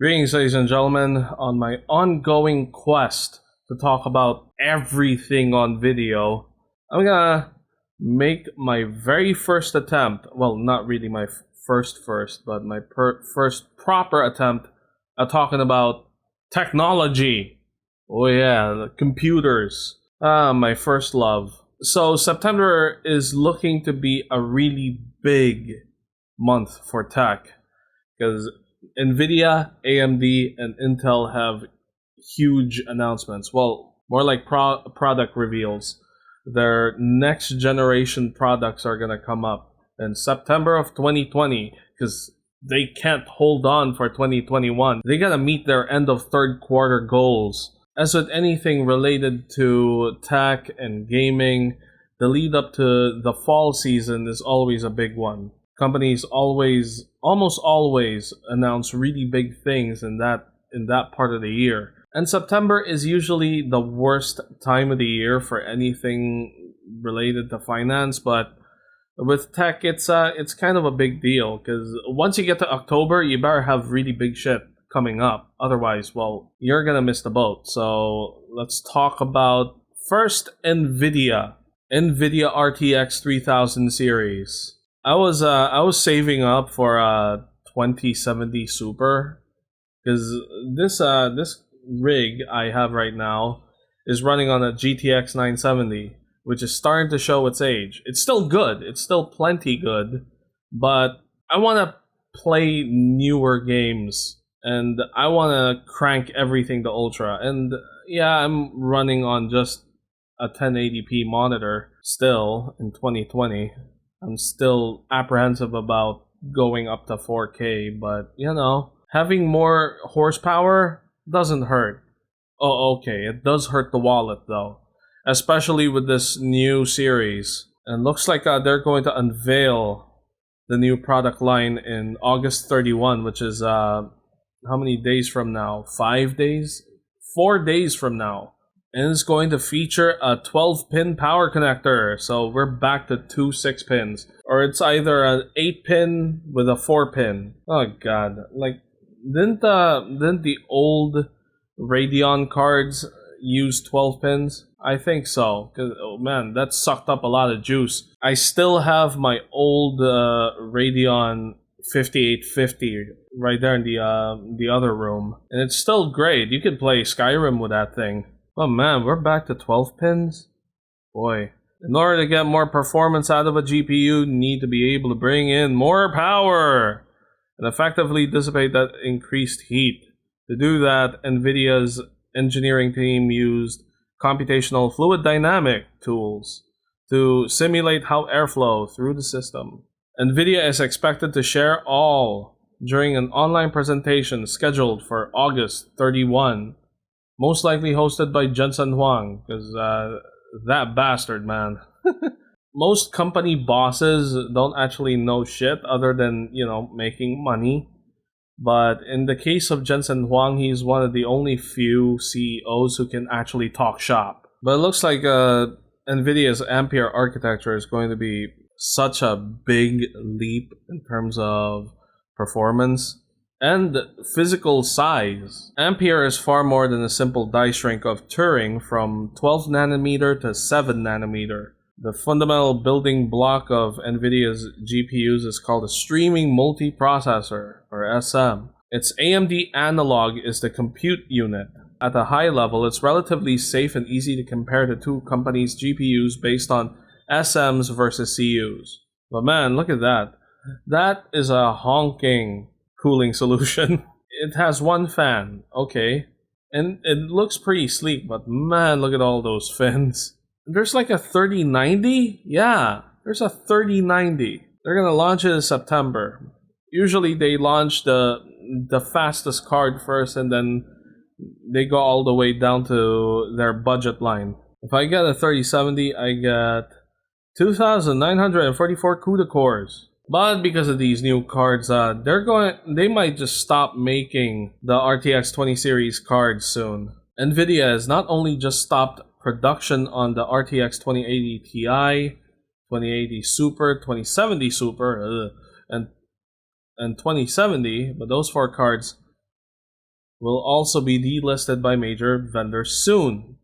Greetings, ladies and gentlemen, on my ongoing quest to talk about everything on video. I'm gonna make my very first attempt, well, not really my first, but my first proper attempt at talking about technology. Oh yeah, the computers. My first love. So September is looking to be a really big month for tech because Nvidia, AMD, and Intel have huge announcements. Well, more like product reveals. Their next generation products are going to come up in September of 2020 because they can't hold on for 2021. They got to meet their end of third quarter goals. As with anything related to tech and gaming, the lead up to the fall season is always a big one. Companies almost always announce really big things in that part of the year. And September is usually the worst time of the year for anything related to finance, but with tech it's kind of a big deal because once you get to October, you better have really big shit coming up. Otherwise, well, you're going to miss the boat. So, let's talk about first Nvidia RTX 3000 series. I was saving up for a 2070 Super because this rig I have right now is running on a GTX 970, which is starting to show its age. It's still good. It's still plenty good, but I want to play newer games and I want to crank everything to ultra. And yeah, I'm running on just a 1080p monitor still in 2020. I'm still apprehensive about going up to 4K, but having more horsepower doesn't hurt. Oh, okay, it does hurt the wallet though, especially with this new series. And looks like they're going to unveil the new product line in August 31, which is how many days from now? 5 days? 4 days from now. And it's going to feature a 12-pin power connector. So we're back to 2 6-pins. Or it's either an 8-pin with a 4-pin. Oh god. Like, didn't the old Radeon cards use 12 pins? I think so. 'Cause, oh man, that sucked up a lot of juice. I still have my old Radeon 5850 right there in the other room. And it's still great. You could play Skyrim with that thing. Oh man, we're back to 12 pins? Boy. In order to get more performance out of a GPU, you need to be able to bring in more power and effectively dissipate that increased heat. To do that, Nvidia's engineering team used computational fluid dynamic tools to simulate how airflow through the system. Nvidia is expected to share all during an online presentation scheduled for August 31. Most likely hosted by Jensen Huang, because that bastard, man. Most company bosses don't actually know shit other than, making money. But in the case of Jensen Huang, he's one of the only few CEOs who can actually talk shop. But it looks like Nvidia's Ampere architecture is going to be such a big leap in terms of performance and physical size. Ampere is far more than a simple die shrink of Turing from 12 nanometer to 7 nanometer. The fundamental building block of Nvidia's GPUs is called a streaming multiprocessor, or SM. Its AMD analog is the compute unit. At a high level, it's relatively safe and easy to compare the two companies' GPUs based on SMs versus CUs. But man, look at that. That is a honking cooling solution. It has one fan, okay, and it looks pretty sleek, but man, look at all those fins. There's like a 3090? Yeah, there's a 3090. They're gonna launch it in September. Usually they launch the fastest card first and then they go all the way down to their budget line. If I get a 3070, I get 2,944 CUDA cores. But because of these new cards, they might just stop making the RTX 20 series cards soon. Nvidia has not only just stopped production on the RTX 2080 Ti, 2080 Super, 2070 Super, and 2070, but those four cards will also be delisted by major vendors soon.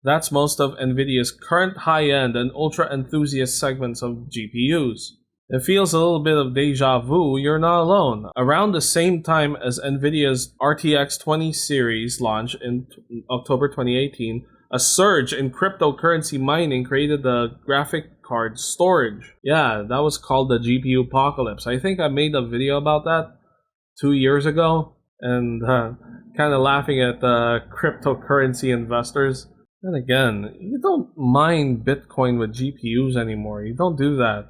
That's most of Nvidia's current high-end and ultra-enthusiast segments of GPUs. It feels a little bit of deja vu, you're not alone. Around the same time as Nvidia's RTX 20 series launch in October 2018, a surge in cryptocurrency mining created the graphic card storage. Yeah, that was called the GPU apocalypse. I think I made a video about that 2 years ago, and kind of laughing at cryptocurrency investors. And again, you don't mine Bitcoin with GPUs anymore. You don't do that.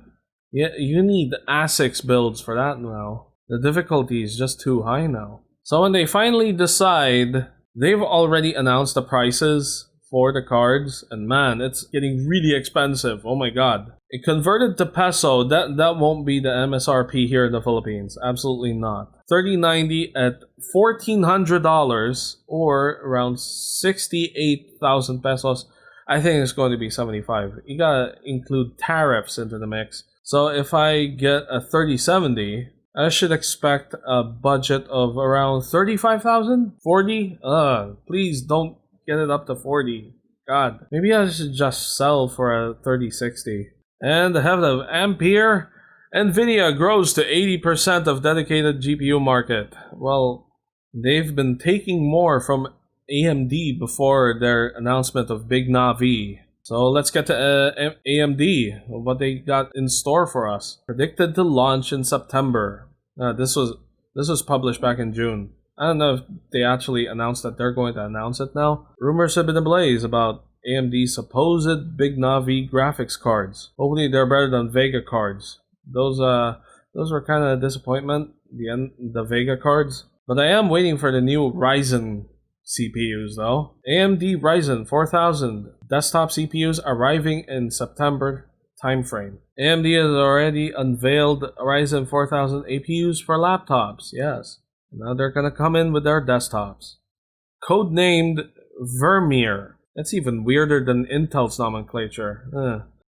Yeah, you need ASICs builds for that now. The difficulty is just too high now. So when they finally decide, they've already announced the prices for the cards, and man, it's getting really expensive. Oh my god. It converted to peso, that won't be the MSRP here in the Philippines. Absolutely not. 3090 at $1,400 or around 68,000 pesos. I think it's going to be 75. You gotta include tariffs into the mix. So if I get a 3070, I should expect a budget of around 35,000? 40? Please don't get it up to 40. God, maybe I should just sell for a 3060. And ahead of Ampere, Nvidia grows to 80% of dedicated GPU market. Well, they've been taking more from AMD before their announcement of Big Navi. So let's get to AMD, what they got in store for us. Predicted to launch in September. This was published back in June. I don't know if they actually announced that they're going to announce it now. Rumors have been ablaze about AMD's supposed Big Navi graphics cards. Hopefully they're better than Vega cards. Those were kind of a disappointment, the Vega cards. But I am waiting for the new Ryzen CPUs though. AMD Ryzen 4000 desktop CPUs arriving in September timeframe. AMD has already unveiled Ryzen 4000 APUs for laptops, yes. Now they're gonna come in with their desktops. Codenamed Vermeer. That's even weirder than Intel's nomenclature.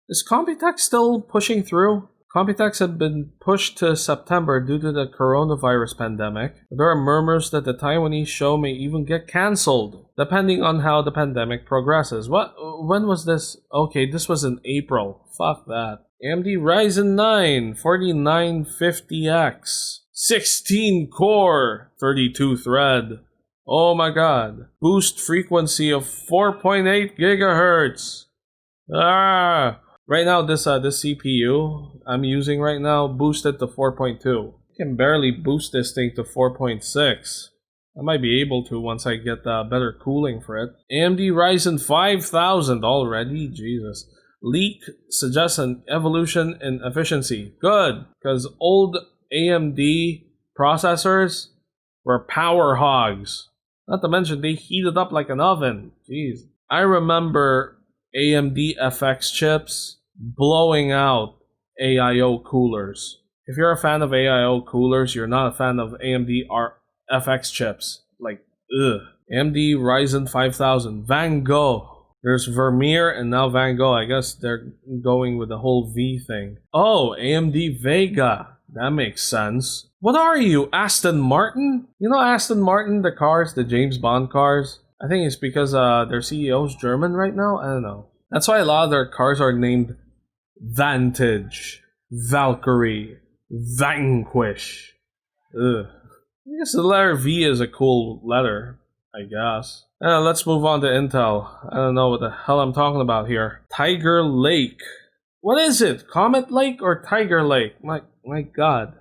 Is Computex still pushing through? Computex had been pushed to September due to the coronavirus pandemic. There are murmurs that the Taiwanese show may even get cancelled, depending on how the pandemic progresses. When was this? Okay, this was in April. Fuck that. AMD Ryzen 9 4950X. 16 core, 32 thread. Oh my god. Boost frequency of 4.8 gigahertz. Right now, this CPU I'm using right now boosted to 4.2. I can barely boost this thing to 4.6. I might be able to once I get better cooling for it. AMD Ryzen 5000 already? Jesus. Leak suggests an evolution in efficiency. Good, because old AMD processors were power hogs. Not to mention, they heated up like an oven. Jeez. I remember AMD FX chips blowing out AIO coolers. If you're a fan of AIO coolers, you're not a fan of AMD FX chips. Like, ugh. AMD Ryzen 5000. Van Gogh. There's Vermeer and now Van Gogh. I guess they're going with the whole V thing. Oh, AMD Vega. That makes sense. What are you, Aston Martin? You know Aston Martin, the cars, the James Bond cars? I think it's because their CEO's German right now? I don't know. That's why a lot of their cars are named Vantage, Valkyrie, Vanquish. Ugh. I guess the letter V is a cool letter, I guess. Let's move on to Intel. I don't know what the hell I'm talking about here. Tiger Lake. What is it? Comet Lake or Tiger Lake? My god.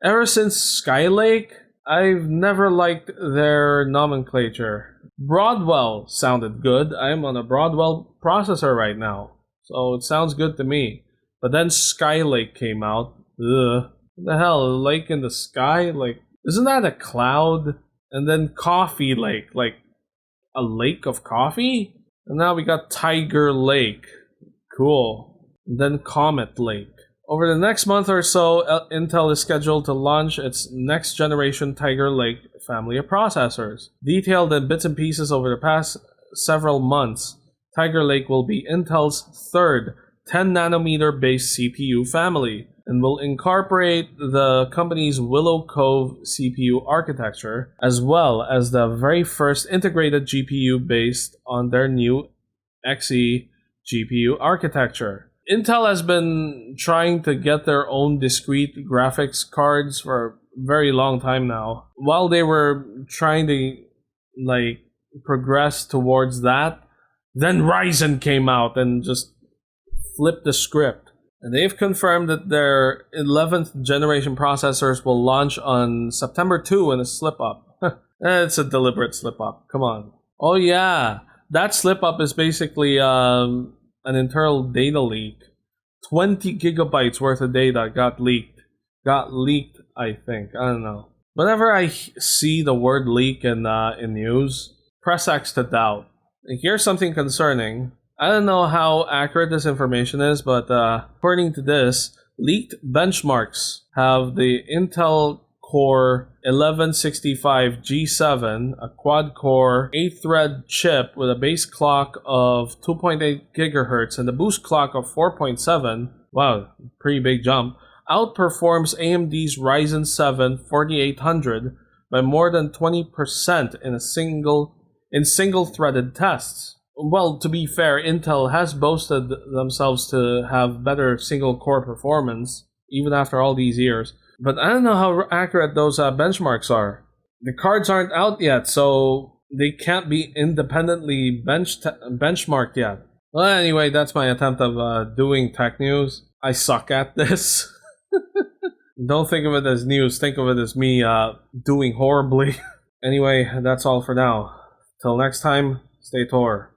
Ever since Skylake, I've never liked their nomenclature. Broadwell sounded good. I'm on a Broadwell processor right now, so it sounds good to me. But then Skylake came out. Ugh. What the hell? A lake in the sky? Like, isn't that a cloud? And then Coffee Lake. Like, a lake of coffee? And now we got Tiger Lake. Cool. And then Comet Lake. Over the next month or so, Intel is scheduled to launch its next generation Tiger Lake family of processors. Detailed in bits and pieces over the past several months, Tiger Lake will be Intel's third 10 nanometer based CPU family, and will incorporate the company's Willow Cove CPU architecture, as well as the very first integrated GPU based on their new Xe GPU architecture. Intel has been trying to get their own discrete graphics cards for a very long time now. While they were trying to progress towards that, then Ryzen came out and just flipped the script. And they've confirmed that their 11th generation processors will launch on September 2 in a slip up. It's a deliberate slip up. Come on. Oh yeah, that slip up is basically an internal data leak. 20 gigabytes worth of data got leaked. I think. I don't know. Whenever I see the word leak in news, press X to doubt. Here's something concerning. I don't know how accurate this information is, but according to this, leaked benchmarks have the Intel Core 1165 G7, a quad-core 8-thread chip with a base clock of 2.8 gigahertz and a boost clock of 4.7. Wow, pretty big jump. Outperforms AMD's Ryzen 7 4800 by more than 20% in single-threaded tests. Well, to be fair, Intel has boasted themselves to have better single-core performance, even after all these years. But I don't know how accurate those benchmarks are. The cards aren't out yet, so they can't be independently benchmarked yet. Well, anyway, that's my attempt of doing tech news. I suck at this. Don't think of it as news, think of it as me doing horribly. Anyway, that's all for now. Till next time, stay Tor.